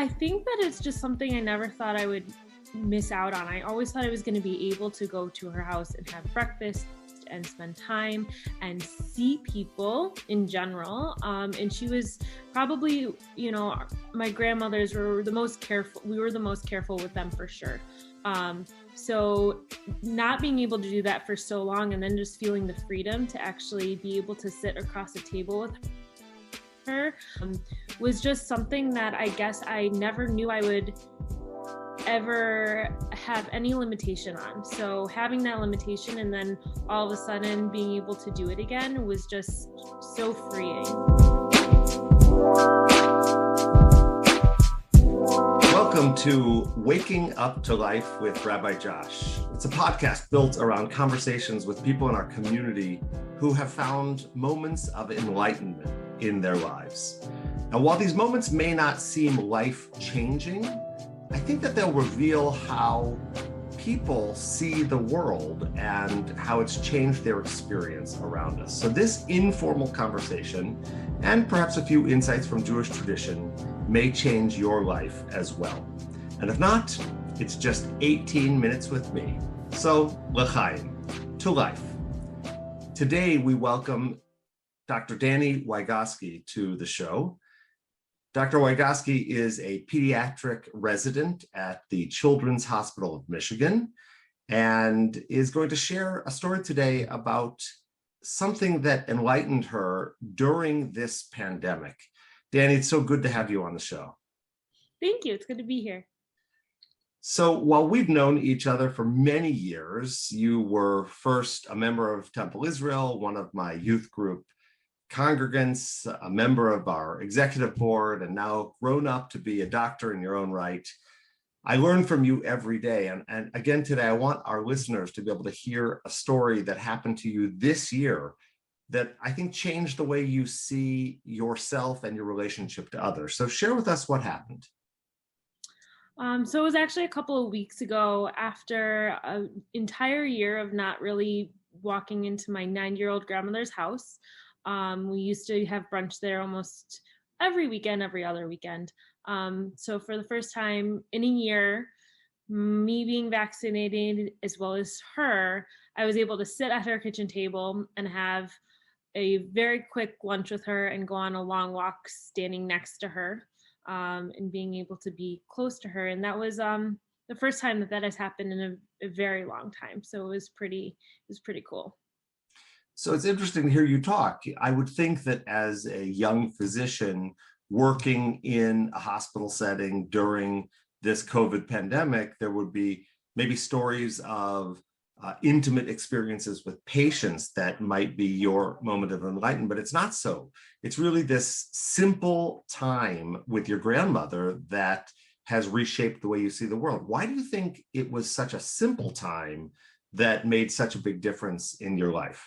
I think that it's just something I never thought I would miss out on. I always thought I was going to be able to go to her house and have breakfast and spend time and see people in general. And she was probably, my grandmothers were the most careful. We were the most careful with them for sure. So not being able to do that for so long and then just feeling the freedom to actually be able to sit across a table with her was just something that I guess I never knew I would ever have any limitation on. So having that limitation and then all of a sudden being able to do it again was just so freeing. Welcome to Waking Up to Life with Rabbi Josh. It's a podcast built around conversations with people in our community who have found moments of enlightenment in their lives. Now, while these moments may not seem life-changing, I think that they'll reveal how people see the world and how it's changed their experience around us. So this informal conversation, and perhaps a few insights from Jewish tradition, may change your life as well. And if not, it's just 18 minutes with me. So, l'chaim, to life. Today, we welcome Dr. Dani Wyzgoski to the show. Dr. Wyzgoski is a pediatric resident at the Children's Hospital of Michigan and is going to share a story today about something that enlightened her during this pandemic. Dani, it's so good to have you on the show. Thank you. It's good to be here. So while we've known each other for many years, you were first a member of Temple Israel, one of my youth group congregants, a member of our executive board, and now grown up to be a doctor in your own right. I learn from you every day. And again, today, I want our listeners to be able to hear a story that happened to you this year that I think changed the way you see yourself and your relationship to others. So share with us what happened. So it was actually a couple of weeks ago after an entire year of not really walking into my 9-year-old grandmother's house. We used to have brunch there almost every weekend, every other weekend. So for the first time in a year, me being vaccinated as well as her, I was able to sit at her kitchen table and have a very quick lunch with her and go on a long walk standing next to her, and being able to be close to her. And that was the first time that has happened in a very long time. So it was pretty cool. So it's interesting to hear you talk. I would think that as a young physician working in a hospital setting during this COVID pandemic, there would be maybe stories of intimate experiences with patients that might be your moment of enlightenment, but it's not so. It's really this simple time with your grandmother that has reshaped the way you see the world. Why do you think it was such a simple time that made such a big difference in your life?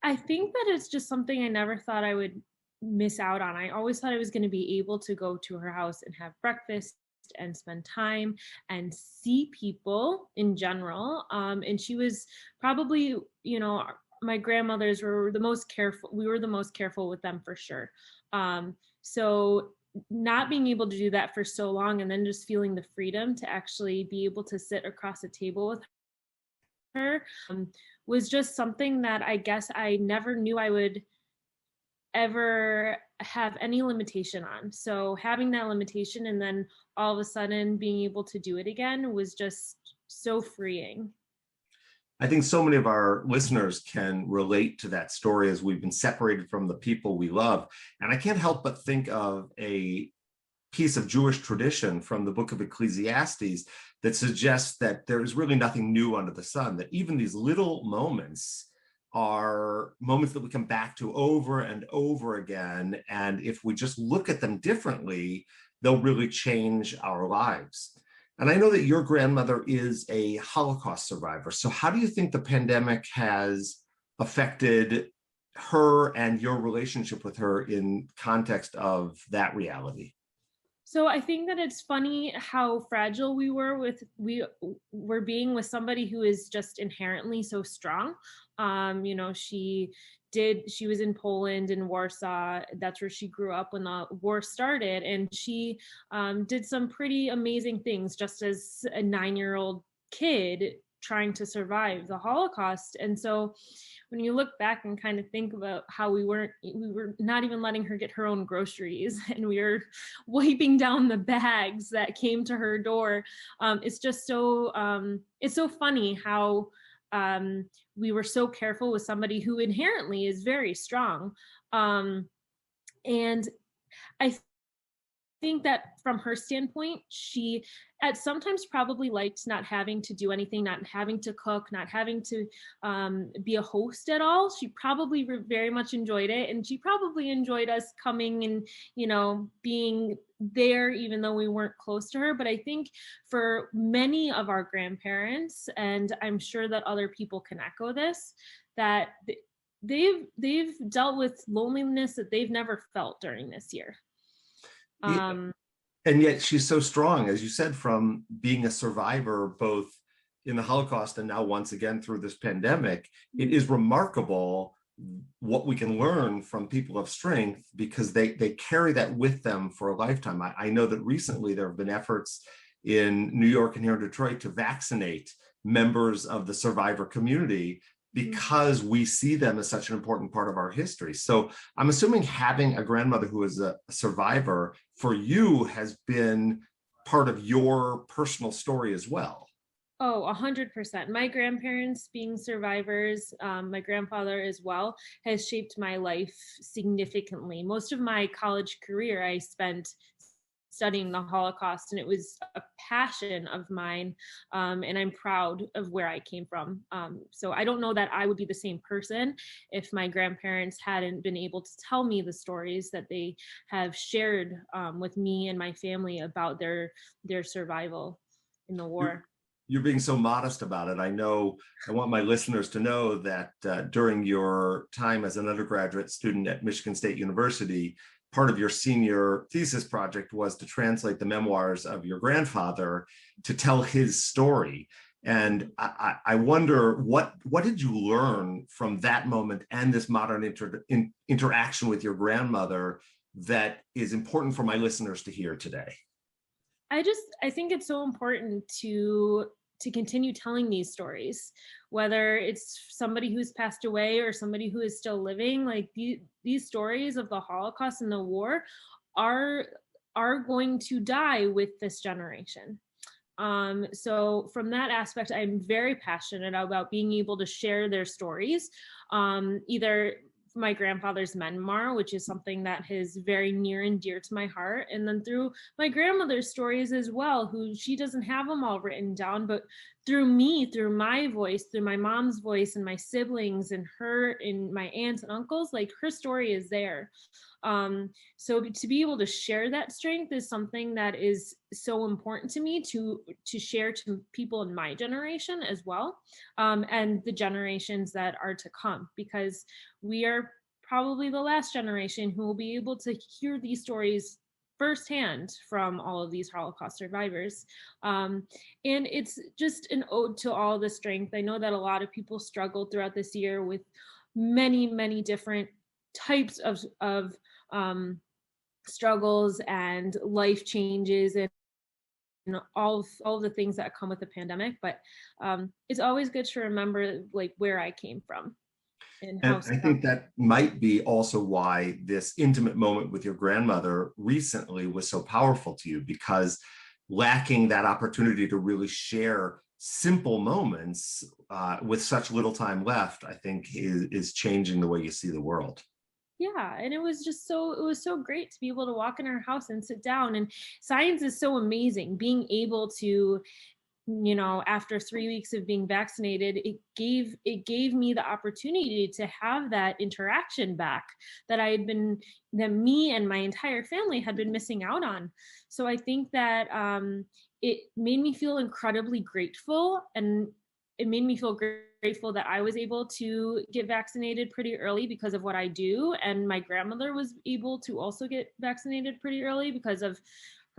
I think that it's just something I never thought I would miss out on. I always thought I was going to be able to go to her house and have breakfast and spend time and see people in general. And she was probably, my grandmothers were the most careful. We were the most careful with them for sure. So not being able to do that for so long and then just feeling the freedom to actually be able to sit across a table with her was just something that I guess I never knew I would ever have any limitation on. So having that limitation and then all of a sudden being able to do it again was just so freeing. I think so many of our listeners can relate to that story as we've been separated from the people we love. And I can't help but think of a piece of Jewish tradition from the book of Ecclesiastes that suggests that there is really nothing new under the sun, that even these little moments are moments that we come back to over and over again. And if we just look at them differently, they'll really change our lives. And I know that your grandmother is a Holocaust survivor. So how do you think the pandemic has affected her and your relationship with her in context of that reality? So I think that it's funny how fragile we were being with somebody who is just inherently so strong. She was in Poland, in Warsaw. That's where she grew up when the war started, and she did some pretty amazing things just as a 9-year-old kid trying to survive the Holocaust. And so when you look back and kind of think about how we were not even letting her get her own groceries, and we were wiping down the bags that came to her door. It's just it's so funny how we were so careful with somebody who inherently is very strong. And I think that from her standpoint, she at sometimes probably liked not having to do anything, not having to cook, not having to be a host at all. She probably very much enjoyed it, and she probably enjoyed us coming and being there even though we weren't close to her. But I think for many of our grandparents, and I'm sure that other people can echo this, that they've dealt with loneliness that they've never felt during this year. And yet she's so strong, as you said, from being a survivor, both in the Holocaust and now once again through this pandemic. It is remarkable what we can learn from people of strength, because they carry that with them for a lifetime. I know that recently there have been efforts in New York and here in Detroit to vaccinate members of the survivor community, because we see them as such an important part of our history. So I'm assuming having a grandmother who is a survivor for you has been part of your personal story as well. Oh, 100%. My grandparents being survivors, my grandfather as well, has shaped my life significantly. Most of my college career I spent studying the Holocaust, and it was a passion of mine, and I'm proud of where I came from. So I don't know that I would be the same person if my grandparents hadn't been able to tell me the stories that they have shared with me and my family about their survival in the war. You're being so modest about it. I want my listeners to know that during your time as an undergraduate student at Michigan State University, part of your senior thesis project was to translate the memoirs of your grandfather to tell his story. And I wonder, what did you learn from that moment and this modern interaction with your grandmother that is important for my listeners to hear today? I think it's so important to continue telling these stories, whether it's somebody who's passed away or somebody who is still living. Like these stories of the Holocaust and the war are going to die with this generation. So from that aspect, I'm very passionate about being able to share their stories, either my grandfather's memoir, which is something that is very near and dear to my heart, and then through my grandmother's stories as well, who she doesn't have them all written down, but through me, through my voice, through my mom's voice and my siblings and her and my aunts and uncles, like her story is there. So to be able to share that strength is something that is so important to me to share to people in my generation as well, and the generations that are to come, because we are probably the last generation who will be able to hear these stories firsthand from all of these Holocaust survivors. And it's just an ode to all the strength. I know that a lot of people struggled throughout this year with many, many different types of struggles and life changes and all the things that come with the pandemic. But it's always good to remember like where I came from. And I think that might be also why this intimate moment with your grandmother recently was so powerful to you, because lacking that opportunity to really share simple moments with such little time left, I think is changing the way you see the world. Yeah, and it was so great to be able to walk in our house and sit down. And science is so amazing. Being able to, after 3 weeks of being vaccinated, it gave me the opportunity to have that interaction back that me and my entire family had been missing out on. So I think that it made me feel incredibly grateful, and it made me feel grateful that I was able to get vaccinated pretty early because of what I do. And my grandmother was able to also get vaccinated pretty early because of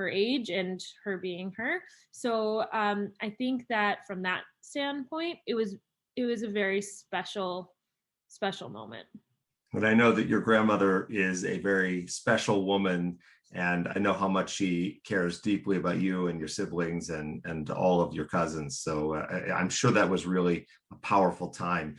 her age and her being her. So I think that from that standpoint, it was a very special moment. And I know that your grandmother is a very special woman, and I know how much she cares deeply about you and your siblings and all of your cousins. So I'm sure that was really a powerful time.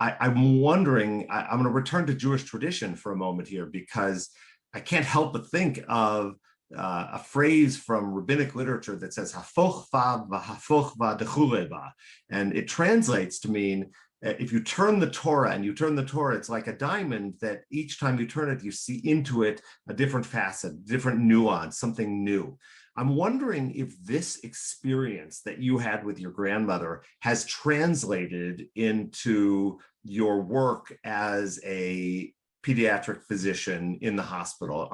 I'm wondering, I'm going to return to Jewish tradition for a moment here, because I can't help but think of a phrase from rabbinic literature that says "hafoch va v'hafoch va d'chule va," and it translates to mean if you turn the Torah and you turn the Torah, it's like a diamond that each time you turn it, you see into it a different facet, different nuance, something new. I'm wondering if this experience that you had with your grandmother has translated into your work as a pediatric physician in the hospital.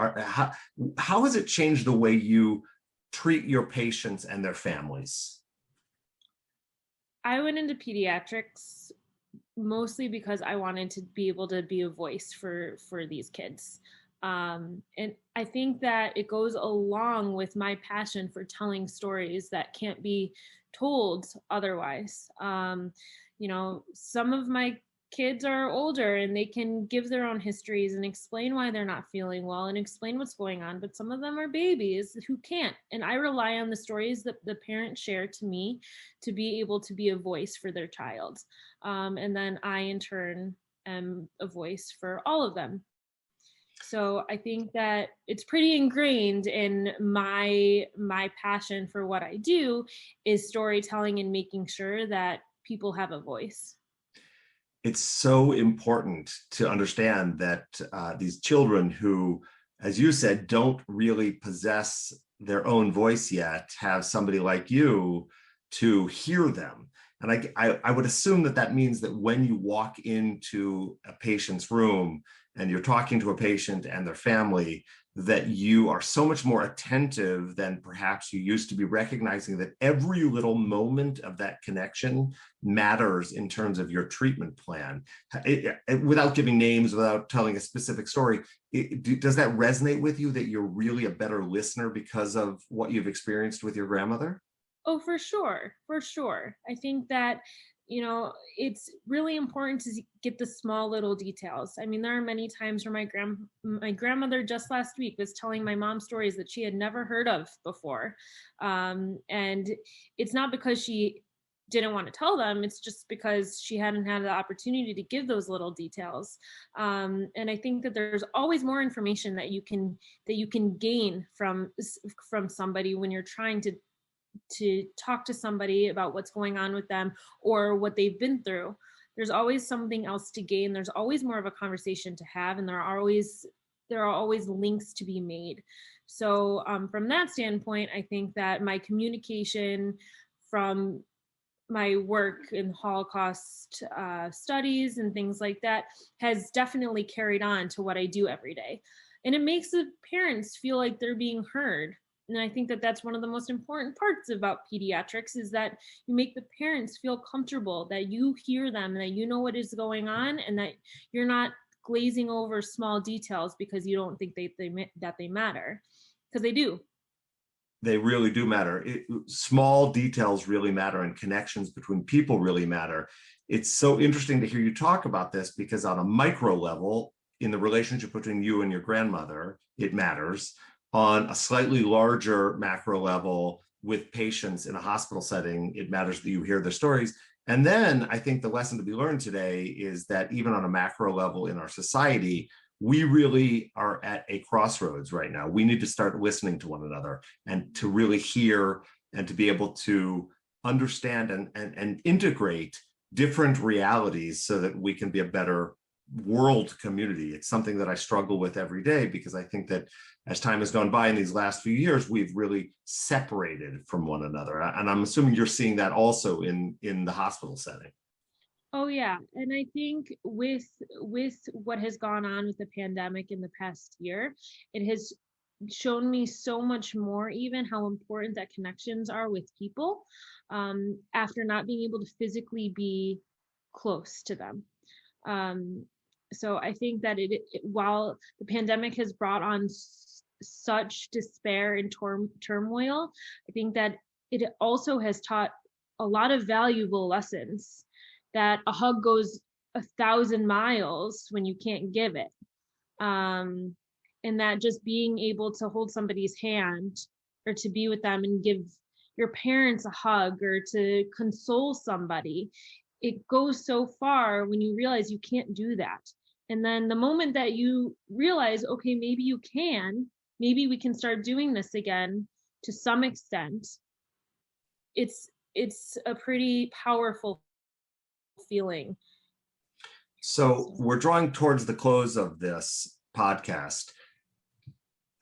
How has it changed the way you treat your patients and their families? I went into pediatrics mostly because I wanted to be able to be a voice for these kids. And I think that it goes along with my passion for telling stories that can't be told otherwise. Some of my kids are older and they can give their own histories and explain why they're not feeling well and explain what's going on, but some of them are babies who can't. And I rely on the stories that the parents share to me to be able to be a voice for their child. And then I, in turn, am a voice for all of them. So I think that it's pretty ingrained in my passion for what I do is storytelling and making sure that people have a voice. It's so important to understand that these children who, as you said, don't really possess their own voice yet, have somebody like you to hear them. And I would assume that means that when you walk into a patient's room and you're talking to a patient and their family, that you are so much more attentive than perhaps you used to be, recognizing that every little moment of that connection matters in terms of your treatment plan. Without giving names, without telling a specific story, does that resonate with you, that you're really a better listener because of what you've experienced with your grandmother? Oh, for sure. For sure. I think that, it's really important to get the small little details. I mean, there are many times where my grandmother just last week was telling my mom stories that she had never heard of before. And it's not because she didn't want to tell them, it's just because she hadn't had the opportunity to give those little details. And I think that there's always more information that you can gain from somebody when you're trying to talk to somebody about what's going on with them or what they've been through. There's always something else to gain. There's always more of a conversation to have, and there are always links to be made. So from that standpoint, I think that my communication from my work in Holocaust studies and things like that has definitely carried on to what I do every day. And it makes the parents feel like they're being heard. And I think that that's one of the most important parts about pediatrics, is that you make the parents feel comfortable, that you hear them, that you know what is going on, and that you're not glazing over small details because you don't think that they matter, because they do. They really do matter. Small details really matter, and connections between people really matter. It's so interesting to hear you talk about this, because on a micro level, in the relationship between you and your grandmother, it matters. On a slightly larger macro level with patients in a hospital setting, it matters that you hear their stories. And then I think the lesson to be learned today is that even on a macro level in our society, we really are at a crossroads right now. We need to start listening to one another and to really hear and to be able to understand and integrate different realities so that we can be a better world community. It's something that I struggle with every day, because I think that as time has gone by in these last few years, we've really separated from one another. And I'm assuming you're seeing that also in the hospital setting. Oh yeah, and I think with what has gone on with the pandemic in the past year, it has shown me so much more, even how important that connections are with people, after not being able to physically be close to them. So I think that while the pandemic has brought on such despair and turmoil, I think that it also has taught a lot of valuable lessons, that a hug goes 1,000 miles when you can't give it. And that just being able to hold somebody's hand or to be with them and give your parents a hug or to console somebody, it goes so far when you realize you can't do that. And then the moment that you realize, okay, maybe you can, maybe we can start doing this again to some extent, it's a pretty powerful feeling. So we're drawing towards the close of this podcast.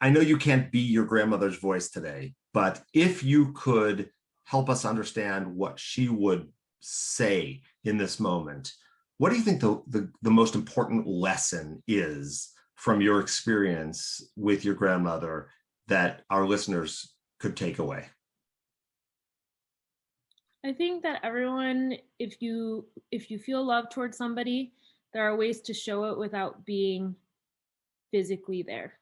I know you can't be your grandmother's voice today, but if you could help us understand what she would say in this moment, what do you think the most important lesson is from your experience with your grandmother that our listeners could take away? I think that everyone, if you feel love towards somebody, there are ways to show it without being physically there.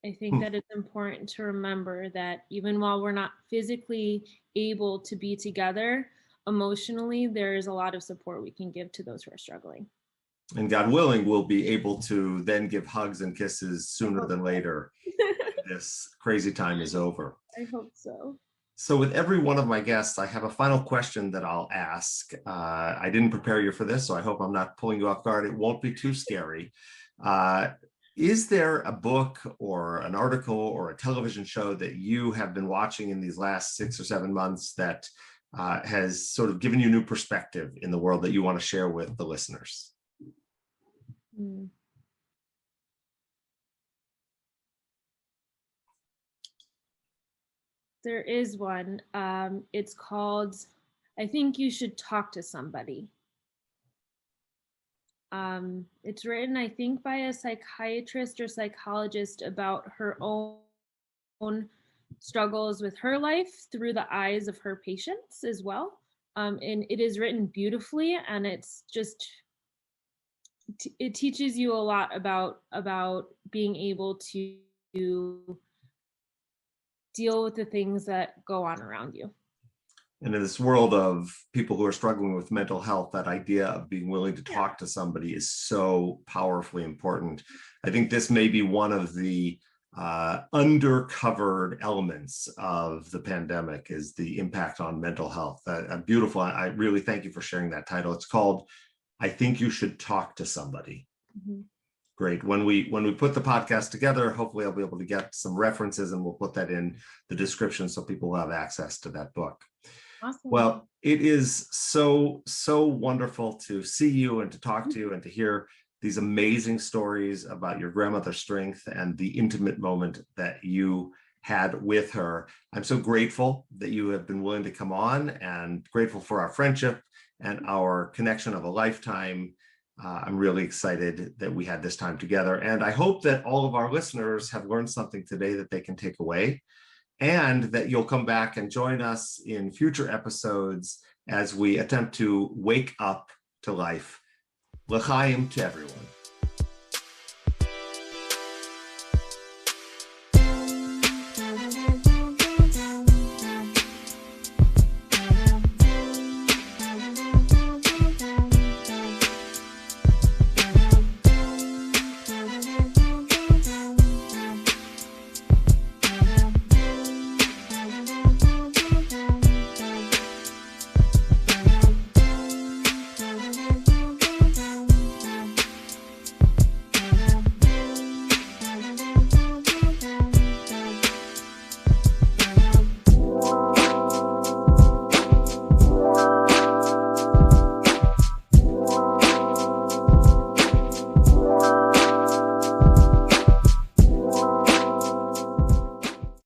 I think that it's important to remember that even while we're not physically able to be together, emotionally, there is a lot of support we can give to those who are struggling. And God willing, we'll be able to then give hugs and kisses sooner than later. This crazy time is over. I hope so. So with every one of my guests, I have a final question that I'll ask. I didn't prepare you for this, so I hope I'm not pulling you off guard. It won't be too scary. Is there a book or an article or a television show that you have been watching in these last 6 or 7 months that has sort of given you new perspective in the world that you want to share with the listeners? There is one. It's called, I Think You Should Talk to Somebody. It's written, I think, by a psychiatrist or psychologist about her own struggles with her life through the eyes of her patients as well. And it is written beautifully, and it's just, it teaches you a lot about being able to deal with the things that go on around you. And in this world of people who are struggling with mental health, that idea of being willing to talk to somebody is so powerfully important. I think this may be one of the undercovered elements of the pandemic, is the impact on mental health. Beautiful. I really thank you for sharing that title. It's called, I Think You Should Talk to Somebody. Mm-hmm. Great. When we put the podcast together, hopefully I'll be able to get some references, and we'll put that in the description so people will have access to that book. Awesome. Well, it is so wonderful to see you and to talk to you and to hear these amazing stories about your grandmother's strength and the intimate moment that you had with her. I'm so grateful that you have been willing to come on, and grateful for our friendship and our connection of a lifetime. I'm really excited that we had this time together, and I hope that all of our listeners have learned something today that they can take away, and that you'll come back and join us in future episodes as we attempt to wake up to life. L'chaim to everyone.